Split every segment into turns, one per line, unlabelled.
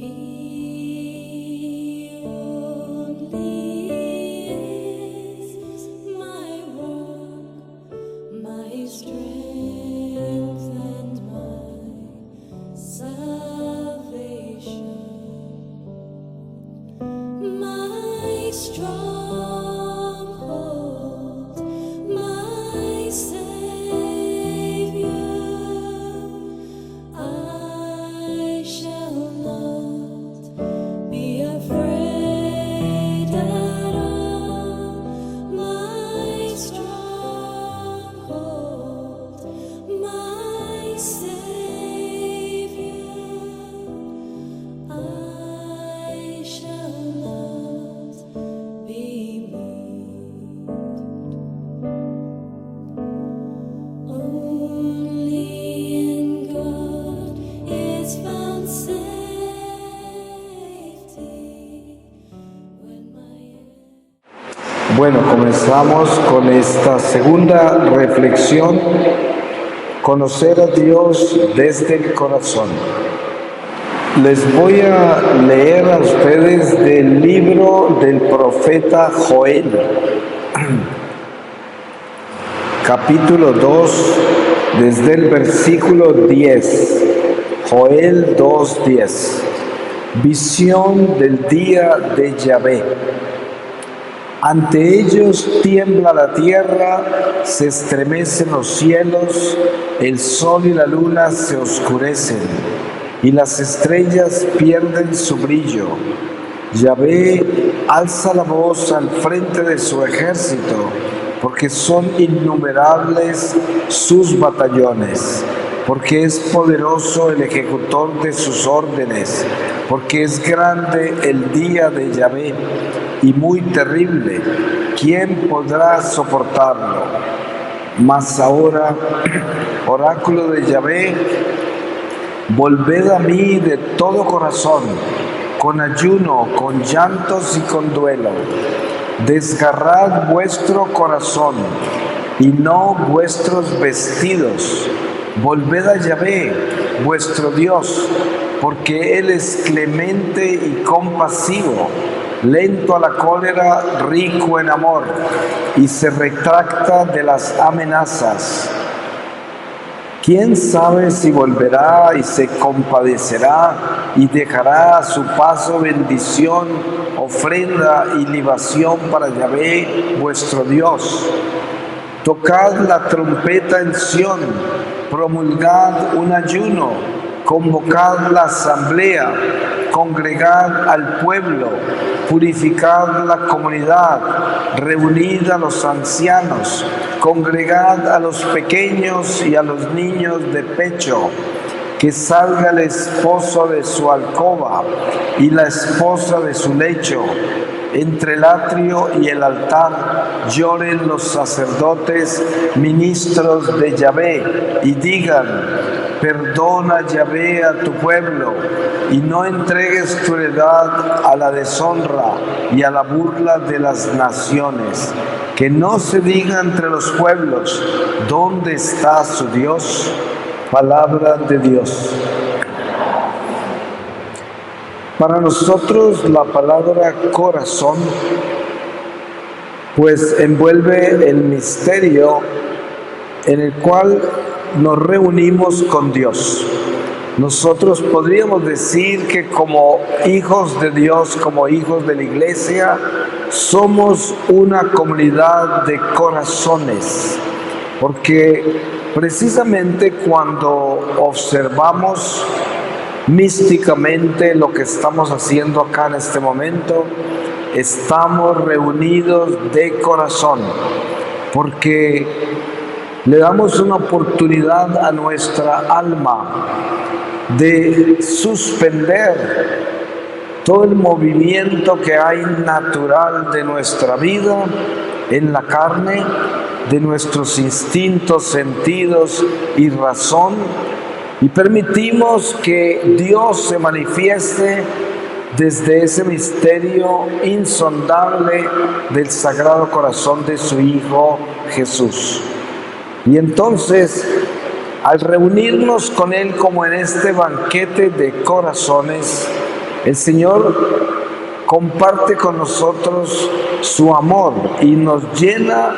He only is my rock, my strength and my salvation, my stronghold, my Savior. I shall not be afraid at all. My stronghold, my Savior. I shall not be moved. Only in God is found safety when my
Bueno, comenzamos con esta segunda reflexión, conocer a Dios desde el corazón. Les voy a leer a ustedes del libro del profeta Joel, capítulo 2, desde el versículo 10, Joel 2:10, visión del día de Yahvé. Ante ellos tiembla la tierra, se estremecen los cielos, el sol y la luna se oscurecen, y las estrellas pierden su brillo. Yahvé alza la voz al frente de su ejército, porque son innumerables sus batallones, porque es poderoso el ejecutor de sus órdenes, porque es grande el día de Yahvé y muy terrible. ¿Quién podrá soportarlo? Mas ahora, oráculo de Yahvé, volved a mí de todo corazón, con ayuno, con llantos y con duelo. Desgarrad vuestro corazón y no vuestros vestidos. Volved a Yahvé, vuestro Dios, porque Él es clemente y compasivo, lento a la cólera, rico en amor, y se retracta de las amenazas. ¿Quién sabe si volverá y se compadecerá y dejará a su paso bendición, ofrenda y libación para Yahvé, vuestro Dios? Tocad la trompeta en Sión, promulgad un ayuno, convocad la asamblea, congregad al pueblo, purificad la comunidad, reunid a los ancianos, congregad a los pequeños y a los niños de pecho. Que salga el esposo de su alcoba y la esposa de su lecho. Entre el atrio y el altar lloren los sacerdotes, ministros de Yahvé, y digan: perdona, Yahvé, a tu pueblo, y no entregues tu heredad a la deshonra y a la burla de las naciones. Que no se diga entre los pueblos: ¿dónde está su Dios? Palabra de Dios. Para nosotros la palabra corazón pues envuelve el misterio en el cual nos reunimos con Dios. Nosotros podríamos decir que como hijos de Dios, como hijos de la Iglesia, somos una comunidad de corazones, porque precisamente cuando observamos místicamente lo que estamos haciendo acá en este momento, estamos reunidos de corazón, porque le damos una oportunidad a nuestra alma de suspender todo el movimiento que hay natural de nuestra vida en la carne, de nuestros instintos, sentidos y razón, y permitimos que Dios se manifieste desde ese misterio insondable del Sagrado Corazón de su Hijo Jesús. Y entonces, al reunirnos con Él como en este banquete de corazones, El Señor comparte con nosotros su amor y nos llena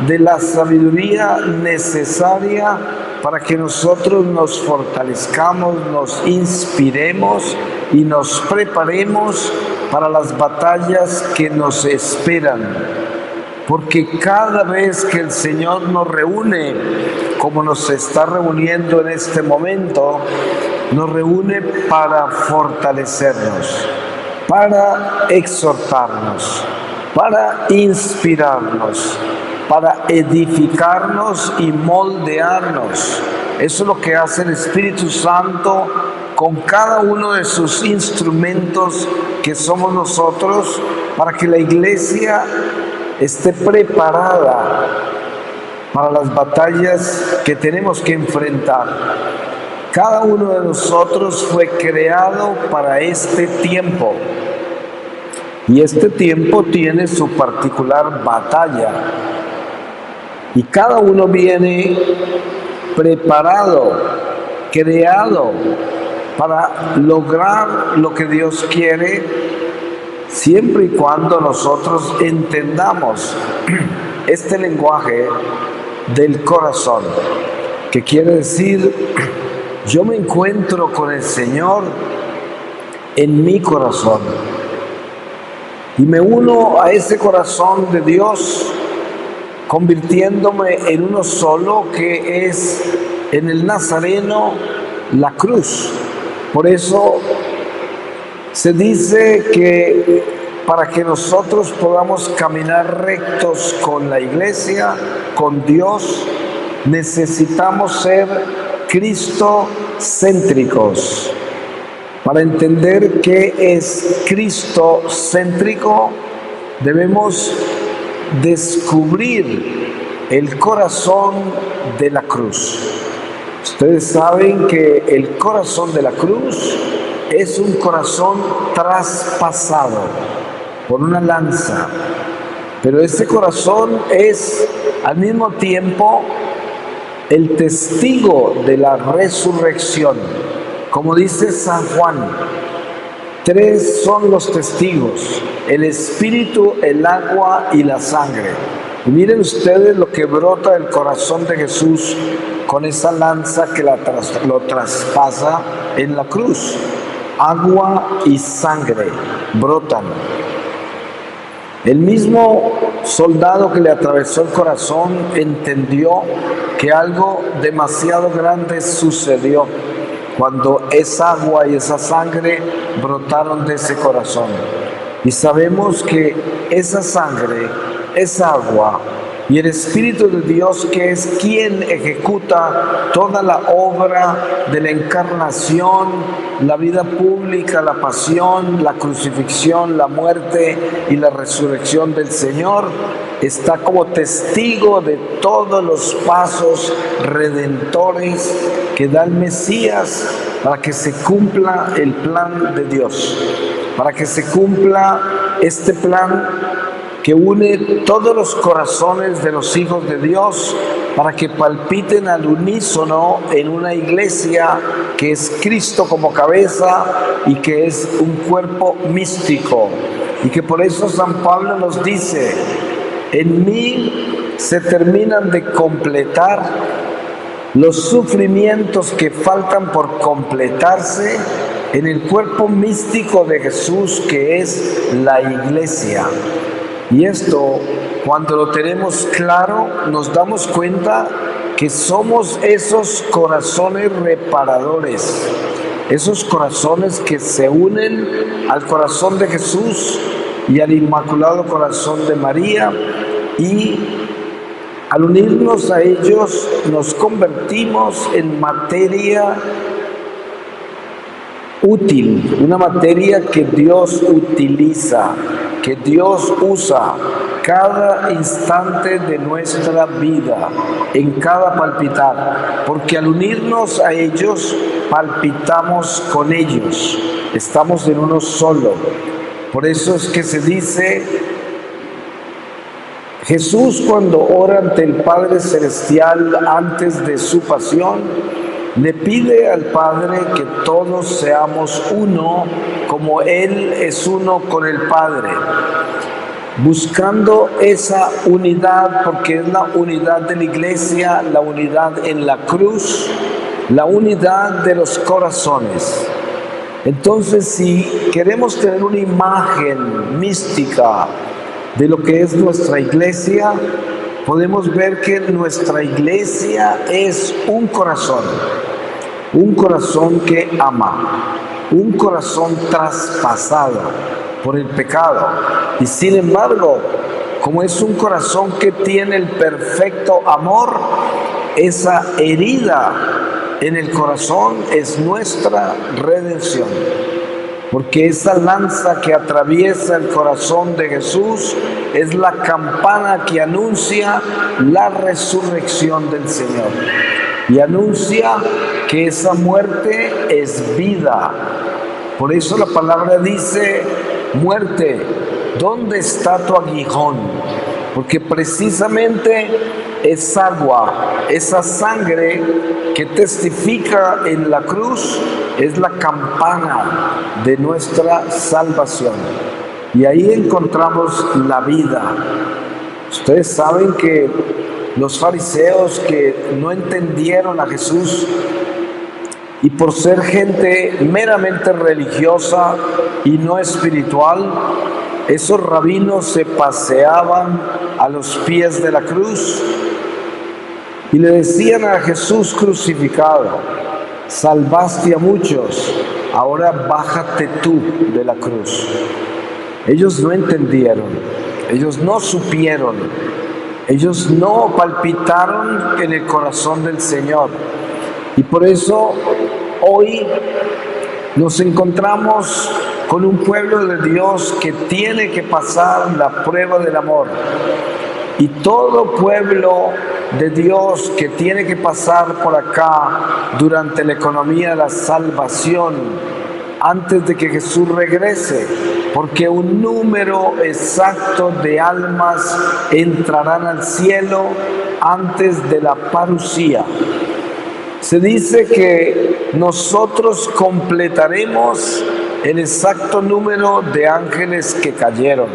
de la sabiduría necesaria para que nosotros nos fortalezcamos, nos inspiremos y nos preparemos para las batallas que nos esperan. Porque cada vez que el Señor nos reúne, como nos está reuniendo en este momento, nos reúne para fortalecernos, para exhortarnos, para inspirarnos, para edificarnos y moldearnos. Eso es lo que hace el Espíritu Santo con cada uno de sus instrumentos que somos nosotros, para que la iglesia esté preparada para las batallas que tenemos que enfrentar. Cada uno de nosotros fue creado para este tiempo. Y este tiempo tiene su particular batalla. Y cada uno viene preparado, creado para lograr lo que Dios quiere, siempre y cuando nosotros entendamos este lenguaje del corazón, que quiere decir, yo me encuentro con el Señor en mi corazón y me uno a ese corazón de Dios, convirtiéndome en uno solo, que es en el Nazareno la cruz. Por eso se dice que para que nosotros podamos caminar rectos con la iglesia, con Dios, necesitamos ser cristocéntricos. Para entender qué es cristocéntrico, debemos descubrir el corazón de la cruz. Ustedes saben que el corazón de la cruz es un corazón traspasado por una lanza, pero ese corazón es al mismo tiempo el testigo de la resurrección. Como dice San Juan, 3 son los testigos: el espíritu, el agua y la sangre. Y miren ustedes lo que brota del corazón de Jesús con esa lanza que lo traspasa en la cruz. Agua y sangre brotan. El mismo soldado que le atravesó el corazón entendió que algo demasiado grande sucedió cuando esa agua y esa sangre brotaron de ese corazón. Y sabemos que esa sangre, esa agua y el Espíritu de Dios, que es quien ejecuta toda la obra de la encarnación, la vida pública, la pasión, la crucifixión, la muerte y la resurrección del Señor, está como testigo de todos los pasos redentores que da el Mesías para que se cumpla el plan de Dios, para que se cumpla este plan que une todos los corazones de los hijos de Dios, para que palpiten al unísono en una iglesia que es Cristo como cabeza y que es un cuerpo místico. Y que por eso San Pablo nos dice: en mí se terminan de completar los sufrimientos que faltan por completarse en el cuerpo místico de Jesús, que es la iglesia. Y esto, cuando lo tenemos claro, nos damos cuenta que somos esos corazones reparadores, esos corazones que se unen al corazón de Jesús y al Inmaculado Corazón de María, y al unirnos a ellos nos convertimos en materia útil, una materia que Dios utiliza, que Dios usa cada instante de nuestra vida, en cada palpitar, porque al unirnos a ellos, palpitamos con ellos, estamos en uno solo. Por eso es que se dice, Jesús, cuando ora ante el Padre Celestial antes de su pasión, le pide al Padre que todos seamos uno, como Él es uno con el Padre, buscando esa unidad, porque es la unidad de la iglesia, la unidad en la cruz, la unidad de los corazones. Entonces, si queremos tener una imagen mística de lo que es nuestra iglesia, podemos ver que nuestra iglesia es un corazón que ama, un corazón traspasado por el pecado. Y sin embargo, como es un corazón que tiene el perfecto amor, esa herida en el corazón es nuestra redención. Porque esa lanza que atraviesa el corazón de Jesús es la campana que anuncia la resurrección del Señor. Y anuncia que esa muerte es vida. Por eso la palabra dice: muerte, ¿dónde está tu aguijón? Porque precisamente es agua, esa sangre que testifica en la cruz, es la campana de nuestra salvación. Y ahí encontramos la vida. Ustedes saben que los fariseos que no entendieron a Jesús, y por ser gente meramente religiosa y no espiritual, esos rabinos se paseaban a los pies de la cruz y le decían a Jesús crucificado: salvaste a muchos, ahora bájate tú de la cruz. Ellos no entendieron, ellos no supieron, ellos no palpitaron en el corazón del Señor. Y por eso hoy nos encontramos con un pueblo de Dios que tiene que pasar la prueba del amor. Y todo pueblo de Dios que tiene que pasar por acá durante la economía de la salvación, antes de que Jesús regrese, porque un número exacto de almas entrarán al cielo antes de la parucía. Se dice que nosotros completaremos el exacto número de ángeles que cayeron.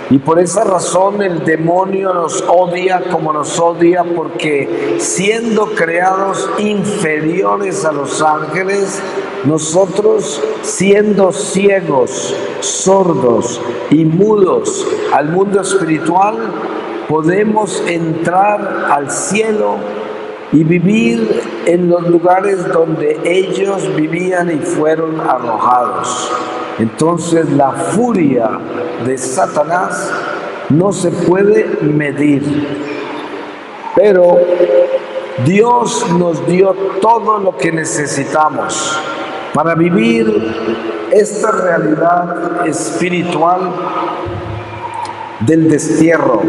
Y por esa razón el demonio nos odia como nos odia, porque siendo creados inferiores a los ángeles, nosotros siendo ciegos, sordos y mudos al mundo espiritual, podemos entrar al cielo y vivir en los lugares donde ellos vivían y fueron arrojados. Entonces la furia de Satanás no se puede medir. Pero Dios nos dio todo lo que necesitamos para vivir esta realidad espiritual del destierro,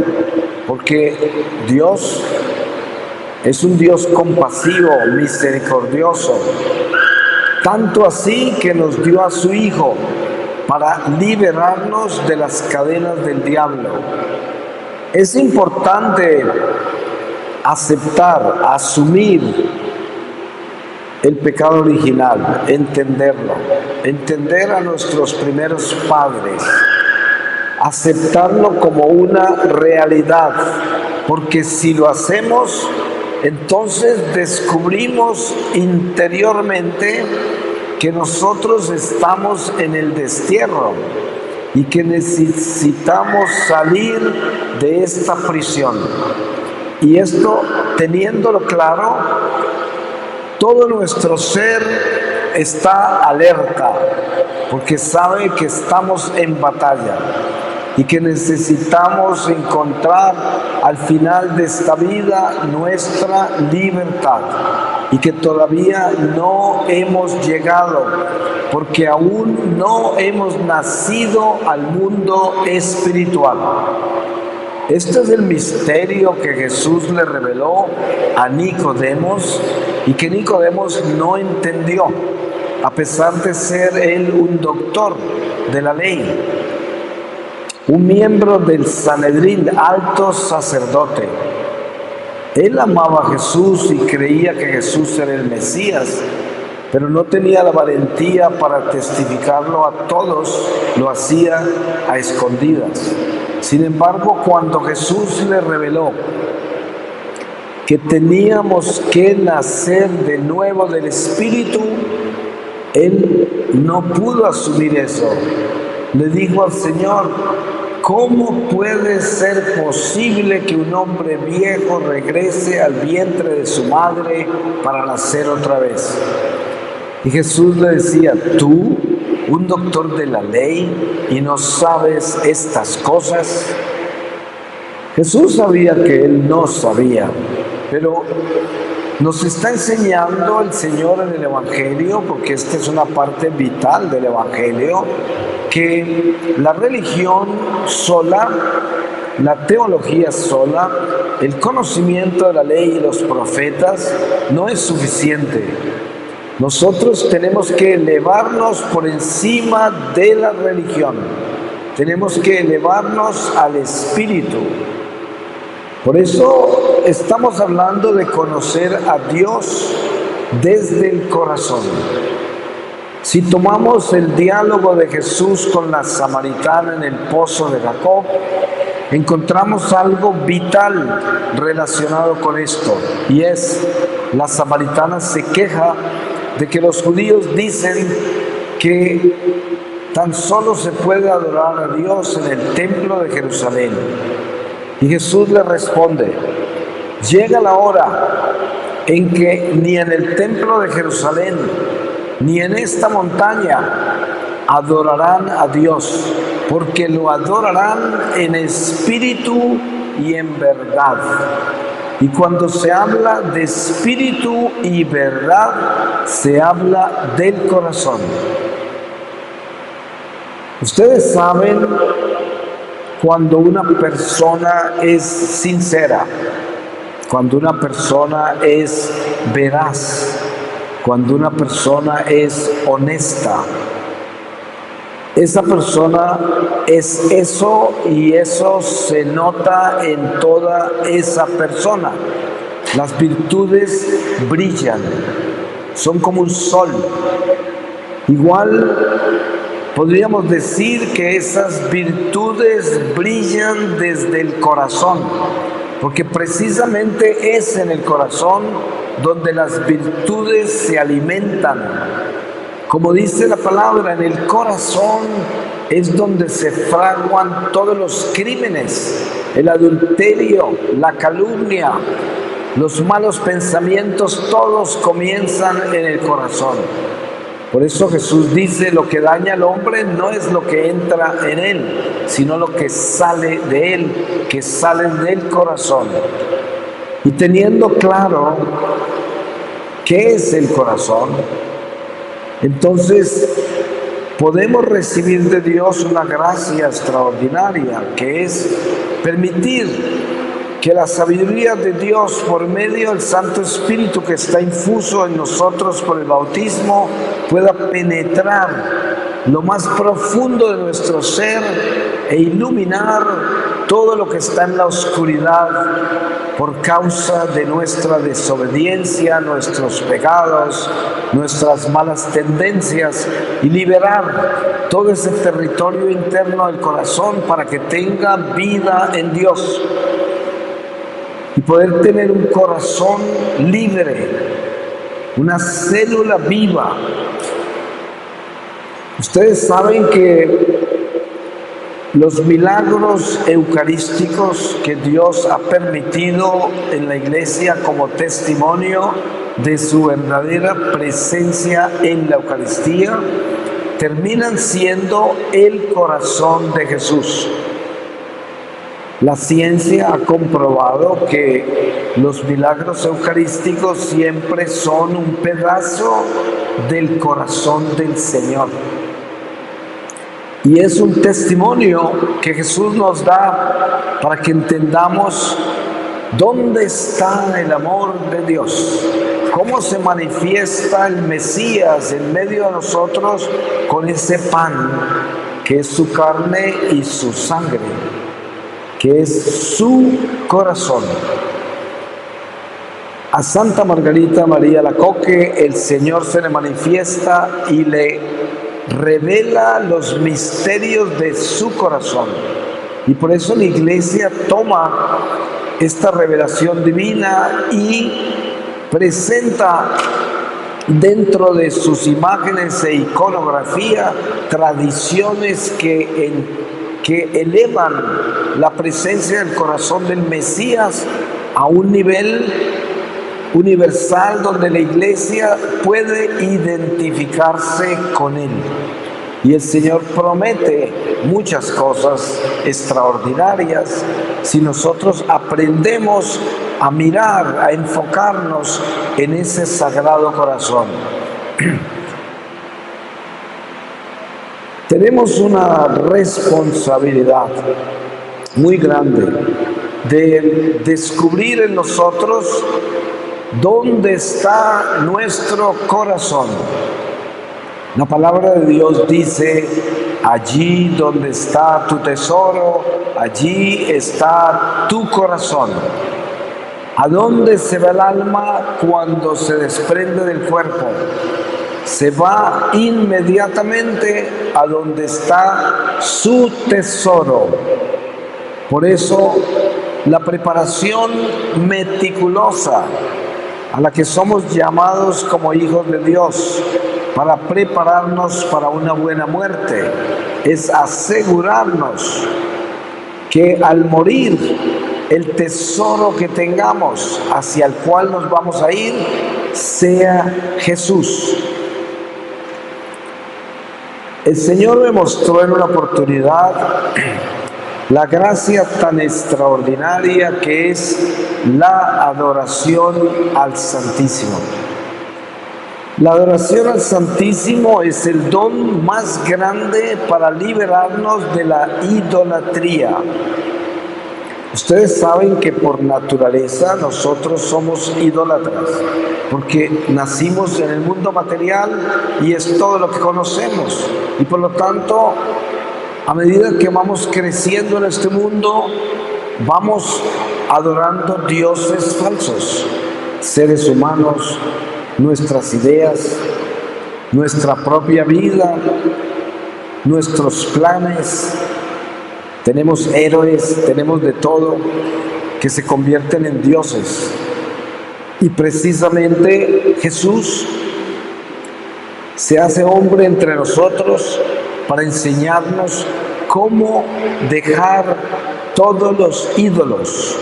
porque Dios es un Dios compasivo, misericordioso, tanto así que nos dio a su Hijo para liberarnos de las cadenas del diablo. Es importante aceptar, asumir el pecado original, entenderlo, entender a nuestros primeros padres, aceptarlo como una realidad, porque si lo hacemos, entonces descubrimos interiormente que nosotros estamos en el destierro y que necesitamos salir de esta prisión. Y esto, teniéndolo claro, todo nuestro ser está alerta, porque sabe que estamos en batalla y que necesitamos encontrar al final de esta vida nuestra libertad, y que todavía no hemos llegado, porque aún no hemos nacido al mundo espiritual. Este es el misterio que Jesús le reveló a Nicodemos y que Nicodemos no entendió, a pesar de ser él un doctor de la ley, un miembro del Sanedrín, alto sacerdote. Él amaba a Jesús y creía que Jesús era el Mesías, pero no tenía la valentía para testificarlo a todos, lo hacía a escondidas. Sin embargo, cuando Jesús le reveló que teníamos que nacer de nuevo del Espíritu, él no pudo asumir eso. Le dijo al Señor: ¿cómo puede ser posible que un hombre viejo regrese al vientre de su madre para nacer otra vez? Y Jesús le decía: tú, un doctor de la ley, y no sabes estas cosas. Jesús sabía que él no sabía, pero nos está enseñando el Señor en el Evangelio, porque esta es una parte vital del Evangelio, que la religión sola, la teología sola, el conocimiento de la ley y los profetas no es suficiente. Nosotros tenemos que elevarnos por encima de la religión. Tenemos que elevarnos al Espíritu. Por eso estamos hablando de conocer a Dios desde el corazón. Si tomamos el diálogo de Jesús con la samaritana en el pozo de Jacob, encontramos algo vital relacionado con esto, y es: la samaritana se queja de que los judíos dicen que tan solo se puede adorar a Dios en el templo de Jerusalén. Y Jesús le responde: llega la hora en que ni en el templo de Jerusalén ni en esta montaña adorarán a Dios, porque lo adorarán en espíritu y en verdad. Y cuando se habla de espíritu y verdad, se habla del corazón. Ustedes saben cuando una persona es sincera, cuando una persona es veraz, cuando una persona es honesta. Esa persona es eso, y eso se nota en toda esa persona. Las virtudes brillan, son como un sol. Igual podríamos decir que esas virtudes brillan desde el corazón, porque precisamente es en el corazón donde las virtudes se alimentan. Como dice la palabra, en el corazón es donde se fraguan todos los crímenes, el adulterio, la calumnia, los malos pensamientos, todos comienzan en el corazón. Por eso Jesús dice: lo que daña al hombre no es lo que entra en él, sino lo que sale de él, que sale del corazón. Y teniendo claro qué es el corazón, entonces podemos recibir de Dios una gracia extraordinaria, que es permitir que la sabiduría de Dios, por medio del Santo Espíritu que está infuso en nosotros por el bautismo, pueda penetrar lo más profundo de nuestro ser e iluminar todo lo que está en la oscuridad por causa de nuestra desobediencia, nuestros pecados, nuestras malas tendencias, y liberar todo ese territorio interno del corazón para que tenga vida en Dios y poder tener un corazón libre, una célula viva. Ustedes saben que los milagros eucarísticos que Dios ha permitido en la iglesia como testimonio de su verdadera presencia en la Eucaristía terminan siendo el corazón de Jesús. La ciencia ha comprobado que los milagros eucarísticos siempre son un pedazo del corazón del Señor. Y es un testimonio que Jesús nos da para que entendamos dónde está el amor de Dios, cómo se manifiesta el Mesías en medio de nosotros con ese pan que es su carne y su sangre, que es su corazón. A Santa Margarita María Alacoque el Señor se le manifiesta y le revela los misterios de su corazón. Y por eso la Iglesia toma esta revelación divina y presenta dentro de sus imágenes e iconografía tradiciones que elevan la presencia del corazón del Mesías a un nivel universal donde la Iglesia puede identificarse con él. Y el Señor promete muchas cosas extraordinarias si nosotros aprendemos a mirar, a enfocarnos en ese sagrado corazón. Tenemos una responsabilidad muy grande de descubrir en nosotros dónde está nuestro corazón. La palabra de Dios dice: allí donde está tu tesoro, allí está tu corazón. ¿A dónde se va el alma cuando se desprende del cuerpo? Se va inmediatamente a donde está su tesoro. Por eso, la preparación meticulosa a la que somos llamados como hijos de Dios para prepararnos para una buena muerte es asegurarnos que al morir el tesoro que tengamos hacia el cual nos vamos a ir sea Jesús. El Señor me mostró en una oportunidad la gracia tan extraordinaria que es la adoración al Santísimo. La adoración al Santísimo es el don más grande para liberarnos de la idolatría. Ustedes saben que por naturaleza nosotros somos idólatras, porque nacimos en el mundo material y es todo lo que conocemos. Y por lo tanto, a medida que vamos creciendo en este mundo, vamos adorando dioses falsos, seres humanos, nuestras ideas, nuestra propia vida, nuestros planes. Tenemos héroes, tenemos de todo, que se convierten en dioses. Y precisamente Jesús se hace hombre entre nosotros para enseñarnos cómo dejar todos los ídolos,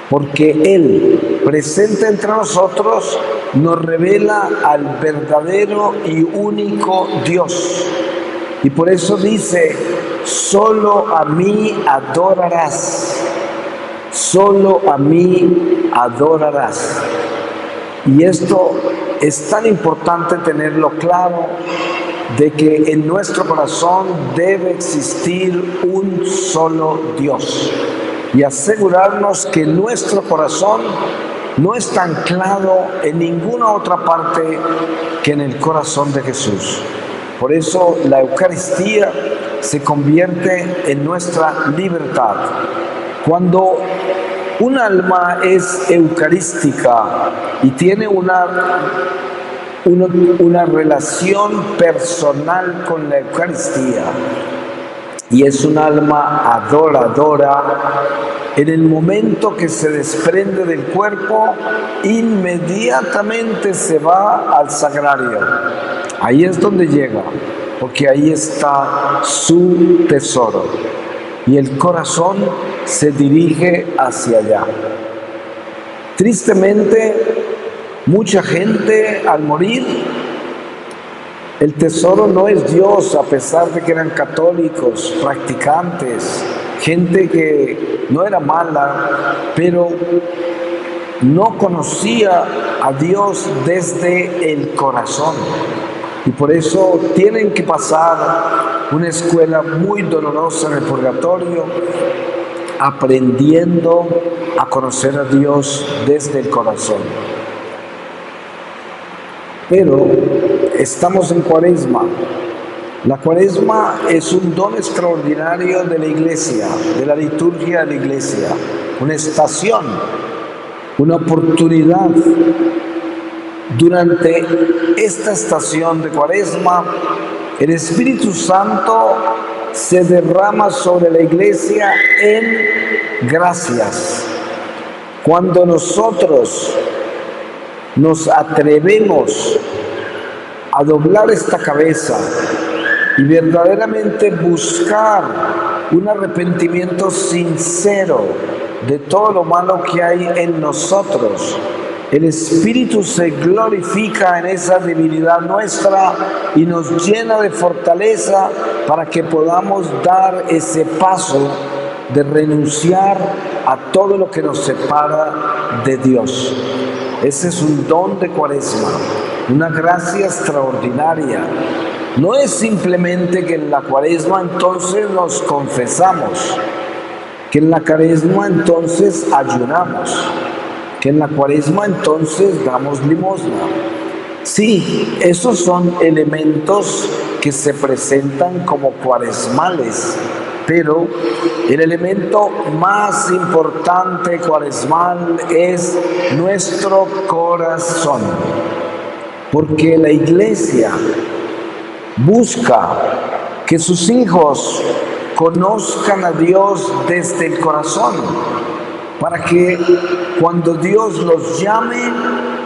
porque Él, presente entre nosotros, nos revela al verdadero y único Dios. Y por eso dice: solo a mí adorarás, solo a mí adorarás. Y esto es tan importante tenerlo claro, de que en nuestro corazón debe existir un solo Dios, y asegurarnos que nuestro corazón no está anclado en ninguna otra parte que en el corazón de Jesús. Por eso la Eucaristía se convierte en nuestra libertad. Cuando un alma es eucarística y tiene una relación personal con la Eucaristía, y es un alma adoradora, en el momento que se desprende del cuerpo, inmediatamente se va al sagrario. Ahí es donde llega, porque ahí está su tesoro. Y el corazón se dirige hacia allá. Tristemente, mucha gente al morir, el tesoro no es Dios, a pesar de que eran católicos, practicantes, gente que no era mala, pero no conocía a Dios desde el corazón. Y por eso tienen que pasar una escuela muy dolorosa en el purgatorio, aprendiendo a conocer a Dios desde el corazón. Pero estamos en Cuaresma. La Cuaresma es un don extraordinario de la Iglesia, de la liturgia de la Iglesia, una estación una oportunidad durante esta estación de Cuaresma. El Espíritu Santo se derrama sobre la iglesia en gracias. Cuando nosotros nos atrevemos a doblar esta cabeza y verdaderamente buscar un arrepentimiento sincero de todo lo malo que hay en nosotros, el Espíritu se glorifica en esa debilidad nuestra y nos llena de fortaleza para que podamos dar ese paso de renunciar a todo lo que nos separa de Dios. Ese es un don de Cuaresma, una gracia extraordinaria. No es simplemente que en la Cuaresma entonces nos confesamos, que en la Cuaresma entonces ayunamos, que en la Cuaresma entonces damos limosna. Sí, esos son elementos que se presentan como cuaresmales, pero el elemento más importante cuaresmal es nuestro corazón, porque la iglesia busca que sus hijos conozcan a Dios desde el corazón, para que cuando Dios los llame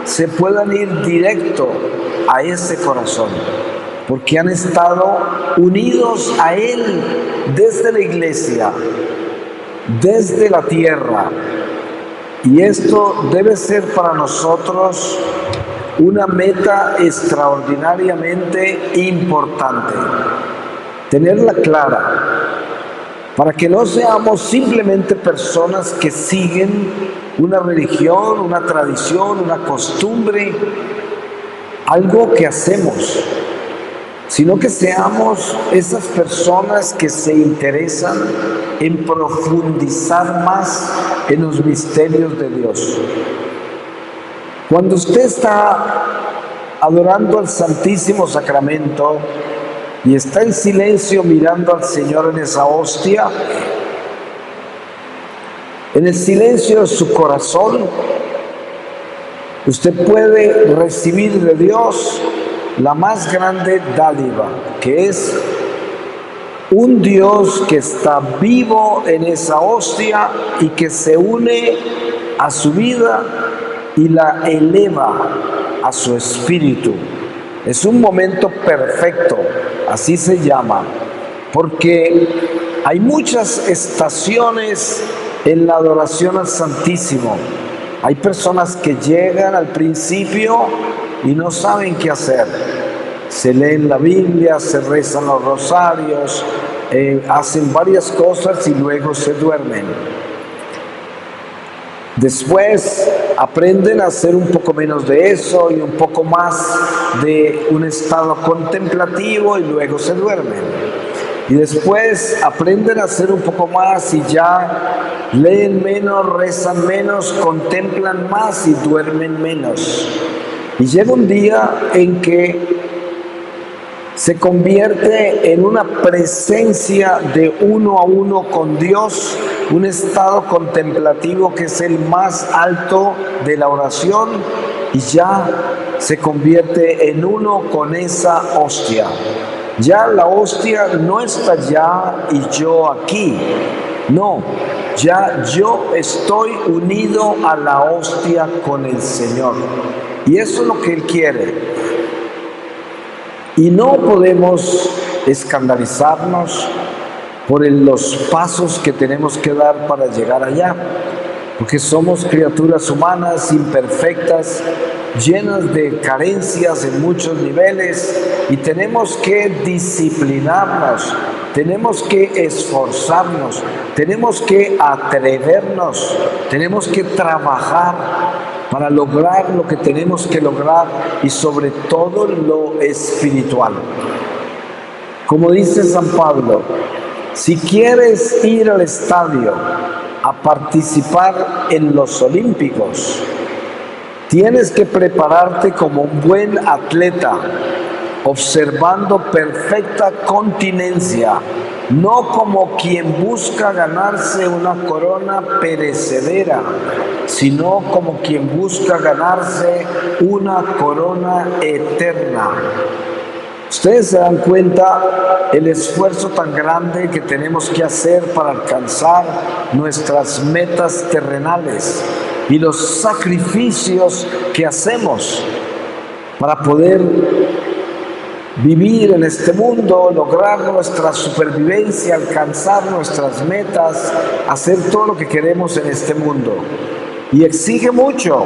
se puedan ir directo a ese corazón, porque han estado unidos a Él desde la iglesia, desde la tierra. Y esto debe ser para nosotros una meta extraordinariamente importante, tenerla clara, para que no seamos simplemente personas que siguen una religión, una tradición, una costumbre, algo que hacemos, sino que seamos esas personas que se interesan en profundizar más en los misterios de Dios. Cuando usted está adorando al Santísimo Sacramento y está en silencio mirando al Señor en esa hostia, en el silencio de su corazón, usted puede recibir de Dios la más grande dádiva, que es un Dios que está vivo en esa hostia y que se une a su vida y la eleva a su espíritu. Es un momento perfecto, así se llama, porque hay muchas estaciones en la adoración al Santísimo. Hay personas que llegan al principio y no saben qué hacer. Se leen la Biblia, se rezan los rosarios, hacen varias cosas y luego se duermen. Después aprenden a hacer un poco menos de eso y un poco más de un estado contemplativo y luego se duermen. Y después aprenden a hacer un poco más y ya leen menos, rezan menos, contemplan más y duermen menos. Y llega un día en que se convierte en una presencia de uno a uno con Dios, un estado contemplativo que es el más alto de la oración, y ya se convierte en uno con esa hostia. Ya la hostia no está allá y yo aquí, no, ya yo estoy unido a la hostia con el Señor, y eso es lo que Él quiere. Y no podemos escandalizarnos por los pasos que tenemos que dar para llegar allá, porque somos criaturas humanas, imperfectas, llenas de carencias en muchos niveles, y tenemos que disciplinarnos, tenemos que esforzarnos, tenemos que atrevernos, tenemos que trabajar para lograr lo que tenemos que lograr, y sobre todo lo espiritual. Como dice San Pablo, si quieres ir al estadio a participar en los Olímpicos, tienes que prepararte como un buen atleta, observando perfecta continencia, no como quien busca ganarse una corona perecedera, sino como quien busca ganarse una corona eterna. Ustedes se dan cuenta el esfuerzo tan grande que tenemos que hacer para alcanzar nuestras metas terrenales y los sacrificios que hacemos para poder vivir en este mundo, lograr nuestra supervivencia, alcanzar nuestras metas, hacer todo lo que queremos en este mundo. Y exige mucho.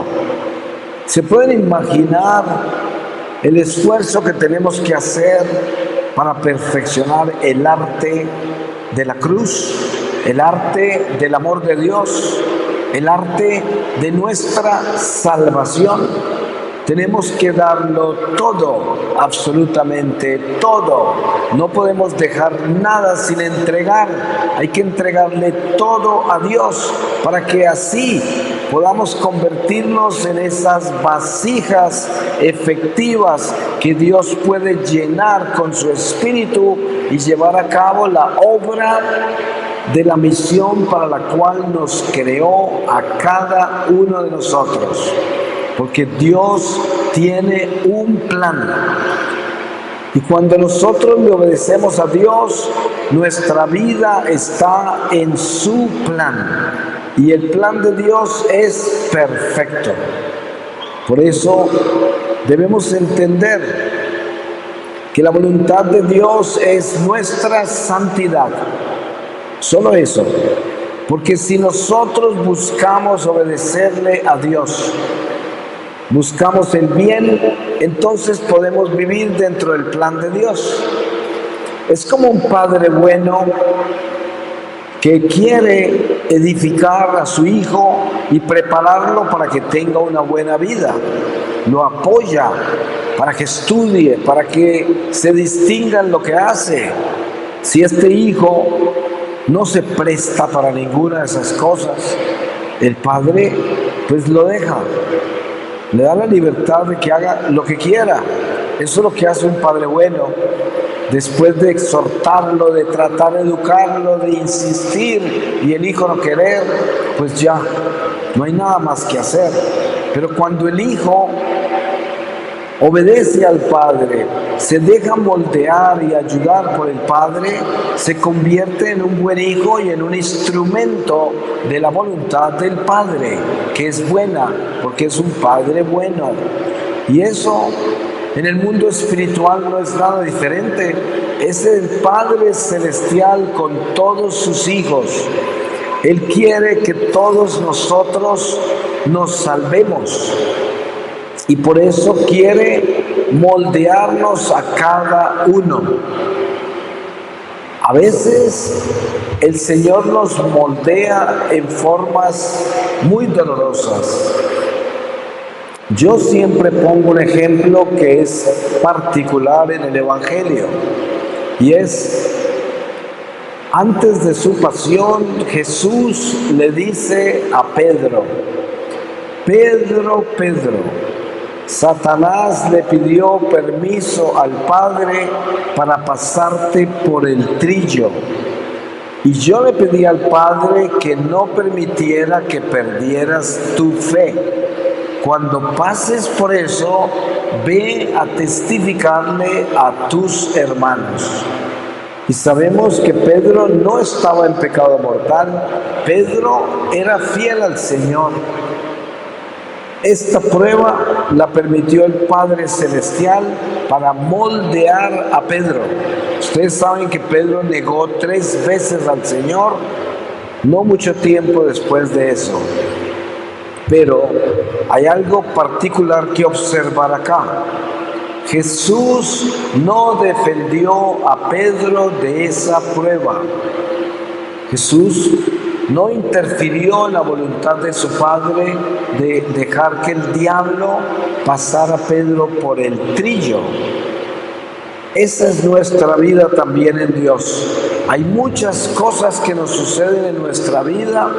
¿Se pueden imaginar el esfuerzo que tenemos que hacer para perfeccionar el arte de la cruz, el arte del amor de Dios, el arte de nuestra salvación? Tenemos que darlo todo, absolutamente todo. No podemos dejar nada sin entregar. Hay que entregarle todo a Dios para que así podamos convertirnos en esas vasijas efectivas que Dios puede llenar con su Espíritu y llevar a cabo la obra de la misión para la cual nos creó a cada uno de nosotros. Porque Dios tiene un plan. Y cuando nosotros le obedecemos a Dios, nuestra vida está en su plan. Y el plan de Dios es perfecto. Por eso debemos entender que la voluntad de Dios es nuestra santidad. Solo eso. Porque si nosotros buscamos obedecerle a Dios, buscamos el bien, entonces podemos vivir dentro del plan de Dios. Es como un padre bueno que quiere edificar a su hijo y prepararlo para que tenga una buena vida. Lo apoya para que estudie, para que se distinga en lo que hace. Si este hijo no se presta para ninguna de esas cosas, el padre pues lo deja. Le da la libertad de que haga lo que quiera. Eso es lo que hace un padre bueno. Después de exhortarlo, de tratar de educarlo, de insistir y el hijo no querer, pues ya, no hay nada más que hacer. Pero cuando el hijo obedece al padre, se deja moldear y ayudar por el padre, se convierte en un buen hijo y en un instrumento de la voluntad del padre, que es buena, porque es un padre bueno. Y eso en el mundo espiritual no es nada diferente. Es el Padre Celestial con todos sus hijos. Él quiere que todos nosotros nos salvemos. Y por eso quiere moldearnos a cada uno. A veces el Señor nos moldea en formas muy dolorosas. Yo siempre pongo un ejemplo que es particular en el Evangelio. Y es, antes de su pasión, Jesús le dice a Pedro: Pedro, Pedro, Satanás le pidió permiso al Padre para pasarte por el trillo. Y yo le pedí al Padre que no permitiera que perdieras tu fe. Cuando pases por eso, ve a testificarle a tus hermanos. Y sabemos que Pedro no estaba en pecado mortal. Pedro era fiel al Señor. Esta prueba la permitió el Padre Celestial para moldear a Pedro. Ustedes saben que Pedro negó 3 veces al Señor, no mucho tiempo después de eso. Pero hay algo particular que observar acá. Jesús no defendió a Pedro de esa prueba. Jesús no interfirió en la voluntad de su Padre de dejar que el diablo pasara a Pedro por el trillo. Esa es nuestra vida también en Dios. Hay muchas cosas que nos suceden en nuestra vida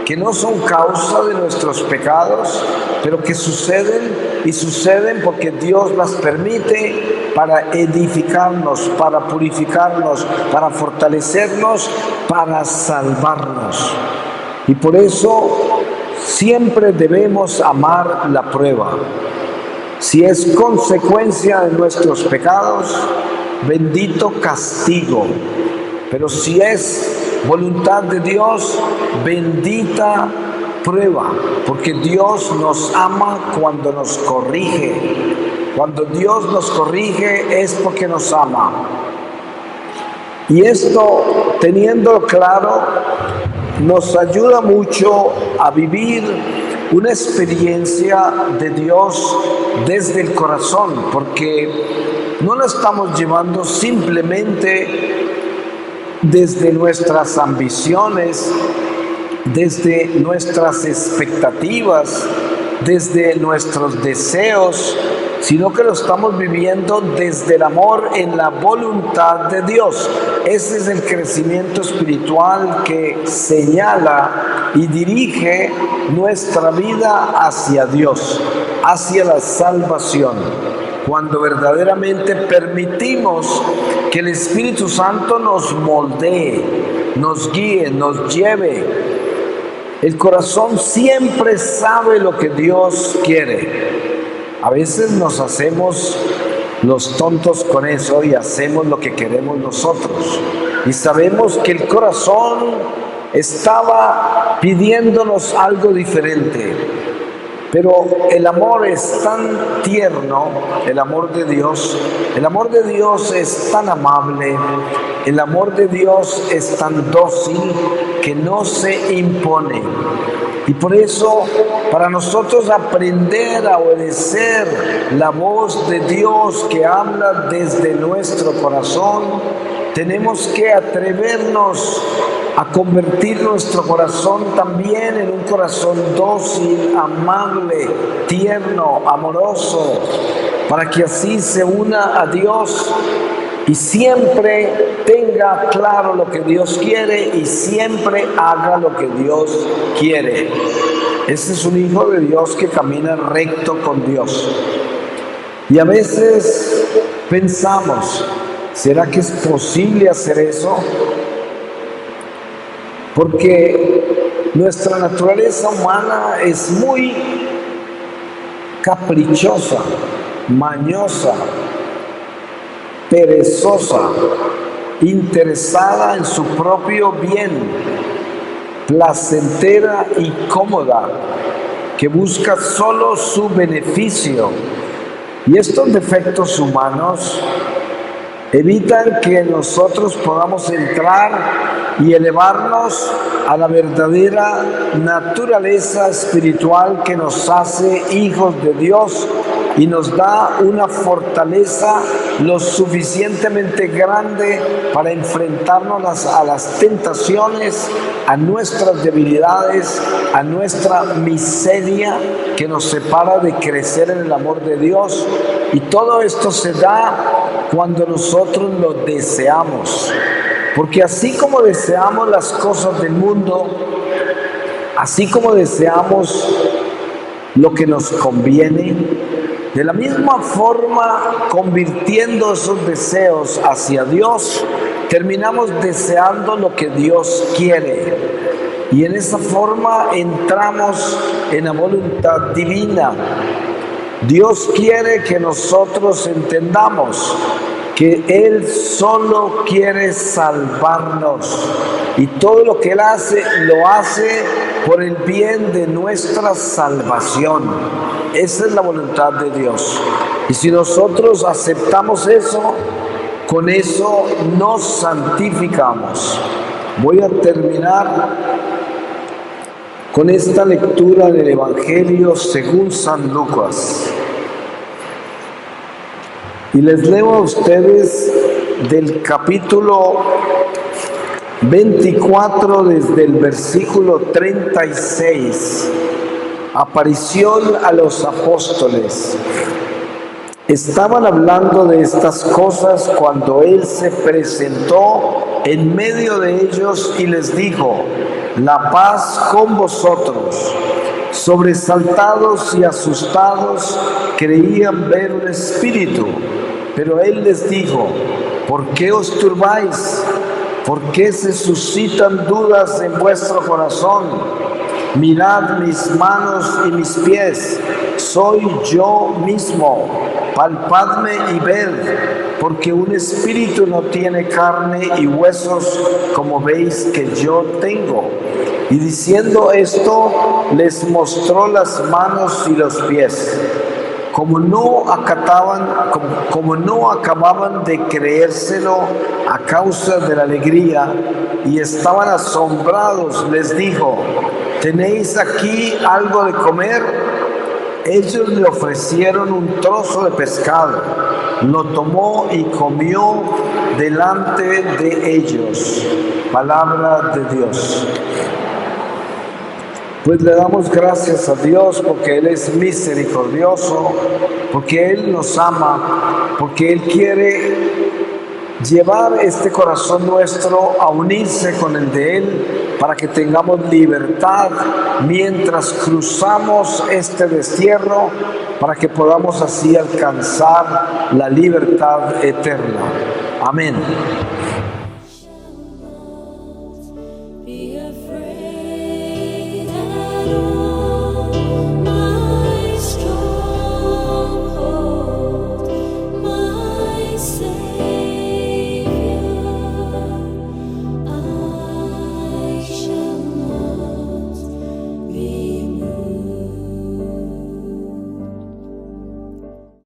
que no son causa de nuestros pecados, pero que suceden y suceden porque Dios las permite para edificarnos, para purificarnos, para fortalecernos, para salvarnos. Y por eso siempre debemos amar la prueba. Si es consecuencia de nuestros pecados, bendito castigo. Pero si es voluntad de Dios, bendita prueba, porque Dios nos ama cuando nos corrige. Cuando Dios nos corrige es porque nos ama. Y esto, teniendo claro, nos ayuda mucho a vivir una experiencia de Dios desde el corazón, porque no la estamos llevando simplemente desde nuestras ambiciones, desde nuestras expectativas, desde nuestros deseos, sino que lo estamos viviendo desde el amor en la voluntad de Dios. Ese es el crecimiento espiritual que señala y dirige nuestra vida hacia Dios, hacia la salvación. Cuando verdaderamente permitimos que el Espíritu Santo nos moldee, nos guíe, nos lleve. El corazón siempre sabe lo que Dios quiere. A veces nos hacemos los tontos con eso y hacemos lo que queremos nosotros. Y sabemos que el corazón estaba pidiéndonos algo diferente. Pero el amor es tan tierno, el amor de Dios es tan amable, el amor de Dios es tan dócil que no se impone. Y por eso, para nosotros aprender a obedecer la voz de Dios que habla desde nuestro corazón, tenemos que atrevernos a convertir nuestro corazón también en un corazón dócil, amable, tierno, amoroso, para que así se una a Dios y siempre tenga claro lo que Dios quiere y siempre haga lo que Dios quiere. Este es un hijo de Dios que camina recto con Dios. Y a veces pensamos, ¿será que es posible hacer eso? Porque nuestra naturaleza humana es muy caprichosa, mañosa, perezosa, interesada en su propio bien, placentera y cómoda, que busca solo su beneficio. Y estos defectos humanos evitan que nosotros podamos entrar y elevarnos a la verdadera naturaleza espiritual que nos hace hijos de Dios y nos da una fortaleza lo suficientemente grande para enfrentarnos a las tentaciones, a nuestras debilidades, a nuestra miseria que nos separa de crecer en el amor de Dios. Y todo esto se da cuando nosotros lo deseamos. Porque así como deseamos las cosas del mundo, así como deseamos lo que nos conviene, de la misma forma, convirtiendo esos deseos hacia Dios, terminamos deseando lo que Dios quiere. Y en esa forma entramos en la voluntad divina. Dios quiere que nosotros entendamos que Él solo quiere salvarnos y todo lo que Él hace, lo hace por el bien de nuestra salvación. Esa es la voluntad de Dios. Y si nosotros aceptamos eso, con eso nos santificamos. Voy a terminar con esta lectura del Evangelio según San Lucas. Y les leo a ustedes del capítulo 24 desde el versículo 36. Aparición a los apóstoles. Estaban hablando de estas cosas cuando Él se presentó en medio de ellos y les dijo: la paz con vosotros. Sobresaltados y asustados, creían ver un espíritu, Pero él les dijo: ¿por qué os turbáis? ¿Por qué se suscitan dudas en vuestro corazón? Mirad mis manos y mis pies, soy yo mismo. Palpadme y ved, porque un espíritu no tiene carne y huesos como veis que yo tengo. Y diciendo esto, les mostró las manos y los pies. Como no acababan de creérselo a causa de la alegría y estaban asombrados, les dijo: ¿tenéis aquí algo de comer? Ellos le ofrecieron un trozo de pescado, lo tomó y comió delante de ellos. Palabra de Dios. Pues le damos gracias a Dios porque Él es misericordioso, porque Él nos ama, porque Él quiere llevar este corazón nuestro a unirse con el de Él para que tengamos libertad mientras cruzamos este destierro, para que podamos así alcanzar la libertad eterna. Amén.